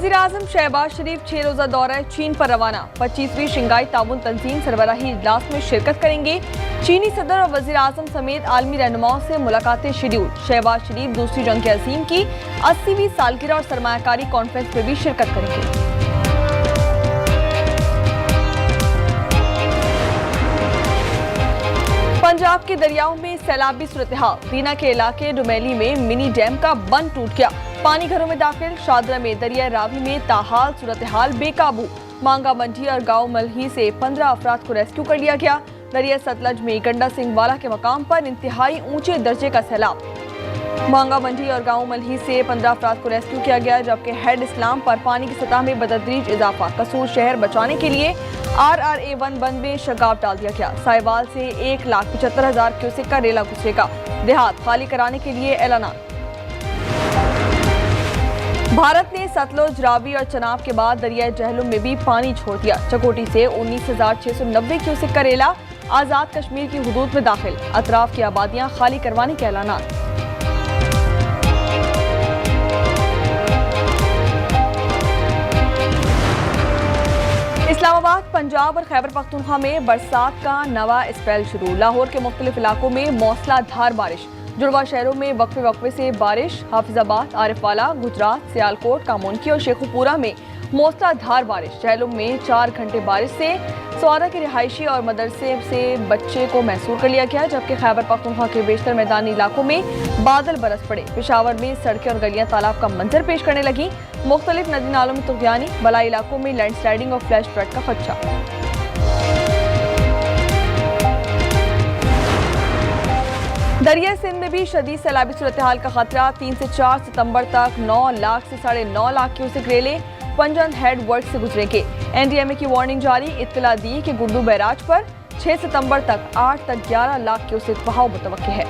वज़ीर-ए-आज़म शहबाज शरीफ 6 रोज़ा दौरा चीन पर रवाना। 25वीं शंघाई ताउन तंजीम सरबराही इजलास में शिरकत करेंगे। चीनी सदर और वज़ीर-ए-आज़म समेत आलमी रहनुमाओं से मुलाकातें शेड्यूल। शहबाज शरीफ दूसरी जंग अज़ीम की 80वीं सालगिरह और सरमायाकारी कॉन्फ्रेंस में भी शिरकत करेंगे। पंजाब के दरियाओं में सैलाबी सूरत-ए-हाल। दीना के इलाके डुमेली में मिनी डैम का बंद टूट गया, पानी घरों में दाखिल। शादरा में दरिया रावी में ताहाल सूरत-ए-हाल बेकाबू। मांगा मंडी और गांव मलही से 15 अफराद को रेस्क्यू कर लिया गया। दरिया सतलज में गंडा सिंह वाला के मकाम पर इंतहाई ऊंचे दर्जे का सैलाब। मांगा मंडी और गांव मलही से 15 अफराद को रेस्क्यू किया गया, जबकि हेड इस्लाम पर पानी की सतह में बतदरीज इजाफा। कसूर शहर बचाने के लिए RRA1 बंद में शगाफ डाल दिया गया। साहिवाल से 1,75,000 क्यूसेक का रेला घुसेगा। देहात खाली कराने के लिए ऐलान। भारत ने सतलुज, रावी और चनाब के बाद दरिया जहलुम में भी पानी छोड़ दिया। चकोटी से 19,690 क्यूसेक का रेला आजाद कश्मीर की हुदूद में दाखिल। अतराफ की आबादियां खाली करवाने के ऐलान। इस्लामाबाद, पंजाब और खैबर पख्तूनख्वा में बरसात का नवा स्पेल शुरू। लाहौर के मुख्तलिफ इलाकों में मौसलाधार बारिश। जुड़वा शहरों में वक्फे वक्फे से बारिश। हाफिजाबाद, आरिफवाला, गुजरात, सियालकोट, कामोनकी और शेखुपुरा में मौसलाधार बारिश। जहलुम में 4 घंटे बारिश से सवारा के रिहायशी और मदरसे से बच्चे को महसूर कर लिया गया, जबकि खैबर पख्तूनख्वा के बेशतर मैदानी इलाकों में बादल बरस पड़े। पेशावर में सड़कें और गलियां तालाब का मंजर पेश करने लगी। मुख्तलिफ नदी नालों में तुगयानी। बलाई इलाकों में लैंडस्लाइडिंग और फ्लैश फ्लड का खदशा। दरिया सिंध में भी शदीद सैलाबी सूरत-ए-हाल का खतरा। 3 से 4 सितंबर तक 9 लाख से 9.5 लाख क्यूसेक रेले पंजन हेड वर्क से गुजरेंगे। NDMA की वार्निंग जारी। इत्तला दी कि गुड्डू बैराज पर 6 सितंबर तक 8 तक 11 लाख क्यूसेक बहाव मुतवक्किल है।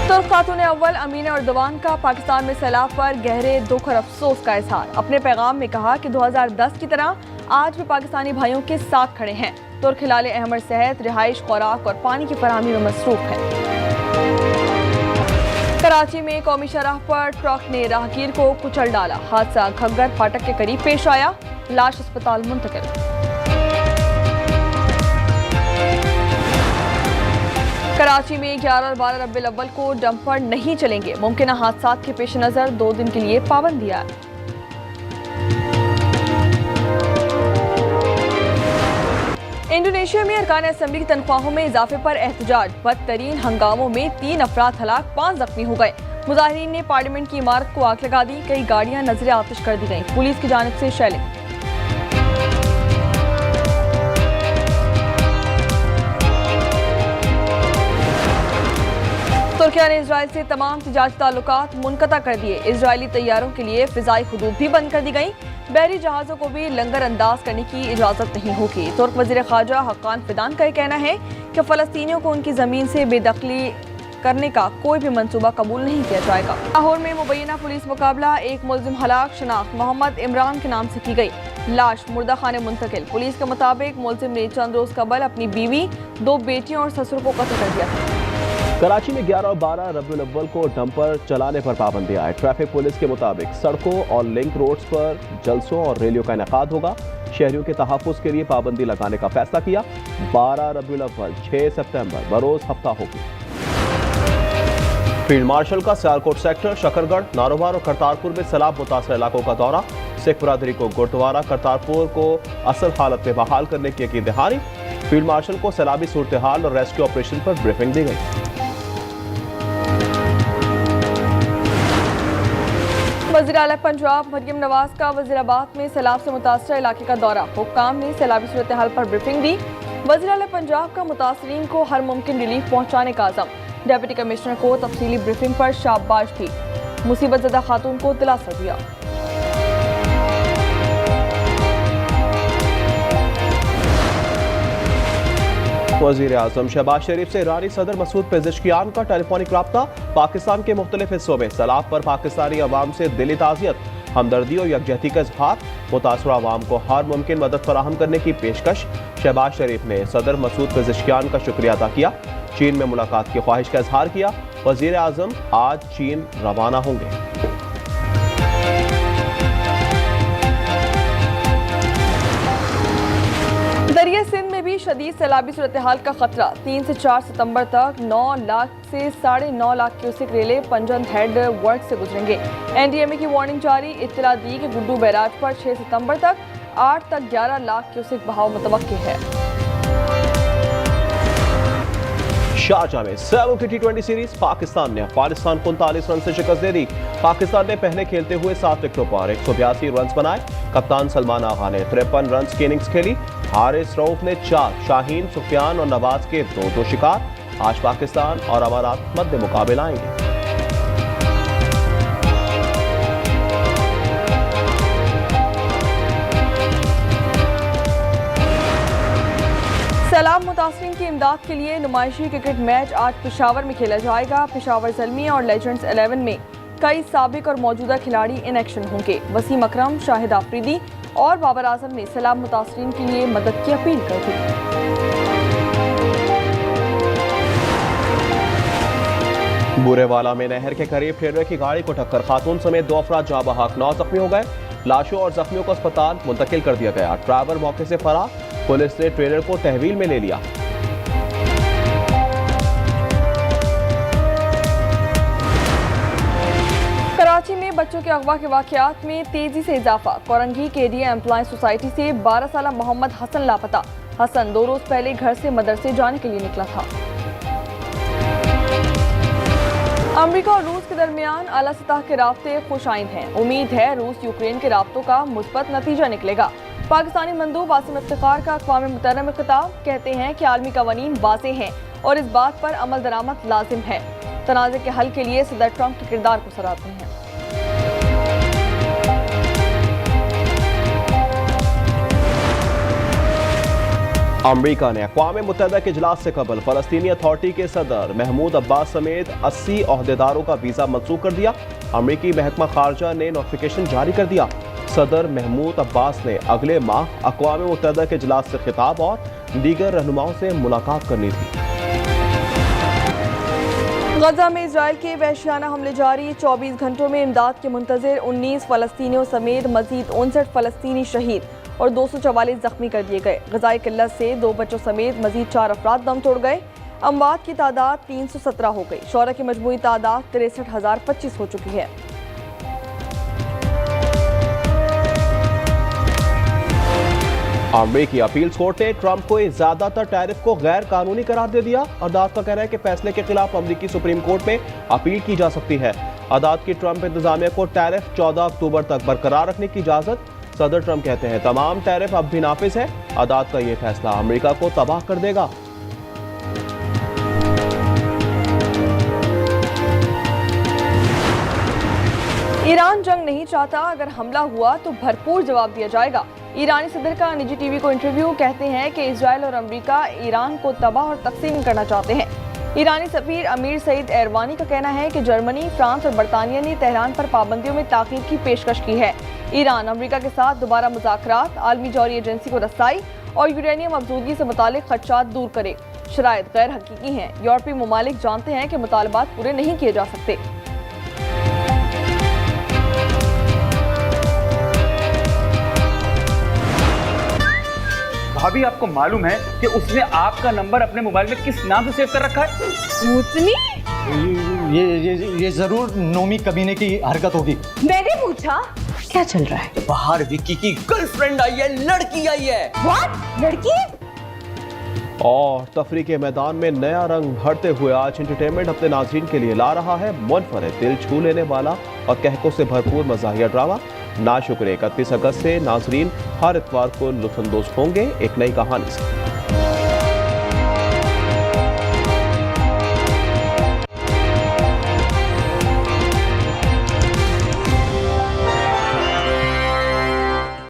तुर्क खातून अव्वल अमीना अर्दवान का पाकिस्तान में सैलाब पर गहरे दुख और अफसोस का इजहार। अपने पैगाम में कहा कि 2010 की तरह आज भी पाकिस्तानी भाइयों के साथ खड़े हैं। तुर्क हिलाल अहमद सेहत, रिहाइश, खुराक और पानी की फराहमी में मसरूफ है। कराची में कौमी शराह पर ट्रक ने राहगीर को कुचल डाला। हादसा घग्गर फाटक के करीब पेश आया। लाश अस्पताल मुंतकिल। कराची में 11 और 12 रबीउल अव्वल को डंपर नहीं चलेंगे। मुमकिन हादसा के पेश नजर 2 दिन के लिए पाबंदी है। इंडोनेशिया में अरकान असेंबली की तनख्वाहों में इजाफे पर एहतजाज। बदतरीन हंगामों में 3 अफराद हलाक, 5 जख्मी हो गए। मुजाहिरीन ने पार्लियामेंट की इमारत को आग लगा दी। कई गाड़ियां नजर आतिश कर दी गईं। पुलिस की जानिब से शेलिंग। तुर्किया ने इजराइल से तमाम तिजारती ताल्लुकात मुनक़ता कर दिए। इजरायली तैयारों के लिए फिजाई हुदूद भी बंद कर दी गई। बहरी जहाज़ों को भी लंगर अंदाज करने की इजाज़त नहीं होगी। तुर्क वज़ीर ख़ारजा हक्कान फिदान का कहना है कि फ़लस्तीनियों को उनकी ज़मीन से बेदखली करने का कोई भी मंसूबा कबूल नहीं किया जाएगा। लाहौर में मुबैना पुलिस मुकाबला। एक मुलजिम हलाक। शनाख्त मोहम्मद इमरान के नाम से की गई। लाश मुर्दा खाने मुंतकिल। पुलिस के मुताबिक मुलजिम ने चंद रोज कबल अपनी बीवी, 2 बेटियों और ससुर को कत्ल कर दिया था। कराची में 11 और 12 रबीउल अव्वल को डंपर चलाने पर पाबंदी आए। ट्रैफिक पुलिस के मुताबिक सड़कों और लिंक रोड्स पर जलसों और रैलियों का इनेकाद होगा। शहरियों के तहफ़्फ़ुज़ के लिए पाबंदी लगाने का फैसला किया। 12 रबीउल अव्वल 6 सितंबर बरोज हफ्ता होगी। फील्ड मार्शल का सियालकोट सेक्टर, शकरगढ़, नारोवार और करतारपुर में सैलाब मुतासर इलाकों का दौरा। सिख बरादरी को गुरुद्वारा करतारपुर को असल हालत में बहाल करने की यकीन दहानी। फील्ड मार्शल को सैलाबी सूरत हाल और रेस्क्यू ऑपरेशन पर ब्रीफिंग दी गई। वज़ीर आला पंजाब मरियम नवाज का वज़ीराबाद में सैलाब से मुतासर इलाके का दौरा। हुक्काम ने सैलाबी सूरत हाल पर ब्रीफिंग दी। वज़ीर आला पंजाब का मुतासरीन को हर मुमकिन रिलीफ पहुँचाने का अज़म। डेप्यूटी कमिश्नर को तफसीली ब्रीफिंग पर शाबाश दी। मुसीबत ज़दा खातून को दिलासा दिया। वज़ीर आज़म शहबाज शरीफ से ईरानी सदर मसूद पेज़ेश्कियान का टेलीफोनिक राब्ता। पाकिस्तान के मुख्तलिफ हिस्सों में सैलाब पर पाकिस्तानी अवाम से दिली ताज़ियत, हमदर्दी और यकजहती का इज़हार। मुतासरा अवाम को हर मुमकिन मदद फराहम करने की पेशकश। शहबाज शरीफ ने सदर मसूद पेज़ेश्कियान का शुक्रिया अदा किया। चीन में मुलाकात की ख्वाहिश का इज़हार किया। वजीर आजम आज चीन रवाना होंगे। दरिया सिंध में भी शदीद सैलाबी सूरत हाल का खतरा। 3 से 4 सितंबर तक 9 लाख से 9.5 लाख क्यूसेक रेले पंजन हेड वर्क से गुजरेंगे। एनडीएमए की वार्निंग जारी। इत्तला दी कि गुड्डू बैराज पर 6 सितंबर तक 8 तक 11 लाख क्यूसेक बहाव मुतवक्किल है। शारजाह में 7 की T20 सीरीज पाकिस्तान ने अफगानिस्तान को 39 रन से शिकस्त दे दी। पाकिस्तान ने पहले खेलते हुए 7 विकेटों पर 182 रन बनाए। कप्तान सलमान आगा ने 53 रन की इनिंग्स खेली। हारिस रऊफ ने 4, शाहीन, सुफियान और नवाज के 2-2 शिकार। आज पाकिस्तान और अमारात मध्य मुकाबला आएंगे। सैलाब मुतासरीन की इमदाद के लिए नुमाइशी क्रिकेट मैच आज पेशावर में खेला जाएगा। पेशावर ज़ल्मी और लेजेंड्स 11 में कई साबिक और मौजूदा खिलाड़ी इन एक्शन होंगे। वसीम अकरम, शाहिद आफरीदी और बाबर आजम ने सैलाब मुतासरीन के लिए मदद की अपील कर दी। बुरेवाला में नहर के करीब ट्रेलर की गाड़ी को टक्कर, खातून समेत 2 अफराद जाँ बहक, 9 जख्मी हो गए। लाशों और जख्मियों को अस्पताल मुंतकिल कर दिया गया। ड्राइवर मौके से फरार, पुलिस ने ट्रेलर को तहवील में ले लिया। कराची में बच्चों के अगवा के वाकयात में तेजी से इजाफा। कोरंगी केडिया एम्प्लॉयज सोसाइटी से 12 साल मोहम्मद हसन लापता। हसन 2 रोज पहले घर से मदरसे जाने के लिए निकला था। अमेरिका और रूस के दरमियान आला सतह के राब्ते खुशाइंद हैं। उम्मीद है रूस यूक्रेन के राब्तों का मुस्बत नतीजा निकलेगा। पाकिस्तानी मंदूब आसिम इफ्तिखार का अक़वाम मुत्तहदा में खिताब, कहते हैं कि आलमी कवानीन वाज़ेह हैं और इस बात पर अमल दरामद लाजिम है। तनाज़े के हल के लिए सदर ट्रंप के किरदार को सराहते हैं। अमरीका ने अक़वाम मुत्तहदा के इजलास से कबल फ़लस्तीनी अथॉरिटी के सदर महमूद अब्बास समेत 80 ओहदेदारों का वीज़ा मंसूख कर दिया। अमरीकी महकमा खारजा ने नोटिफिकेशन जारी कर दिया। सदर महमूद अब्बास ने अगले माह अक़वाम मुत्तहदा के इजलास से खिताब और दीगर रहनुमाओं से मुलाकात करनी थी। गजा में इजराइल के वहशियाना हमले जारी। 24 घंटों में इमदाद के मुंतज़िर 19 फ़लस्तीनियों समेत मजीद 59 फ़लस्तीनी शहीद और 244 जख्मी कर दिए गए। ग़ज़ाई किल्लत से 2 बच्चों समेत मजीद 4 अफराद दम तोड़ गए। अमवात की तादाद 317 हो गई। शौहरा की मजमूई तादाद 63,025 हो चुकी है। अमेरिकी अपील्स कोर्ट ने ट्रंप को ज्यादातर टैरिफ को गैर कानूनी करार दे दिया। अदालत का कहना है कि फैसले के खिलाफ अमेरिकी सुप्रीम कोर्ट में अपील की जा सकती है। अदालत की ट्रंप इंतजामिया को टैरिफ 14 अक्टूबर तक बरकरार रखने की इजाजत। सदर ट्रंप कहते हैं तमाम टैरिफ अब भी नाफिज है। अदालत का यह फैसला अमेरिका को तबाह कर देगा। ईरान जंग नहीं चाहता, अगर हमला हुआ तो भरपूर जवाब दिया जाएगा। ईरानी सदर का निजी टीवी को इंटरव्यू, कहते हैं कि इजराइल और अमेरिका ईरान को तबाह और तकसीम करना चाहते हैं। ईरानी सफीर अमीर सईद एरवानी का कहना है कि जर्मनी, फ्रांस और बरतानिया ने तेहरान पर पाबंदियों में ताख़ीर की पेशकश की है। ईरान अमेरिका के साथ दोबारा मुज़ाकरात, आलमी जौहरी एजेंसी को रसाई और यूरेनियम अफजूदगी से मुतालिक खदशात दूर करे। शराइत गैर हकीकी हैं। यूरोपीय ममालिक जानते हैं कि मुतालबात पूरे नहीं किए जा सकते। भाभी, आपको मालूम है कि उसने आपका नंबर अपने मोबाइल में किस नाम से सेव कर रखा है? भूतनी? ये जरूर नोमी कमीने की हरकत होगी। मैंने पूछा क्या चल रहा है? बाहर विक्की की गर्लफ्रेंड आई है, लड़की आई है। व्हाट? लड़की? और तफरी के मैदान में नया रंग भरते हुए आज एंटरटेनमेंट अपने नाज़रीन के लिए ला रहा है मुनफरिद, दिल छू लेने वाला और कहकों से भरपूर मज़ाहिया ड्रामा नाशुक्र। 31 अगस्त से नाज़रीन हर इतवार को लुत्फ़अंदोज़ होंगे एक नई कहानी से।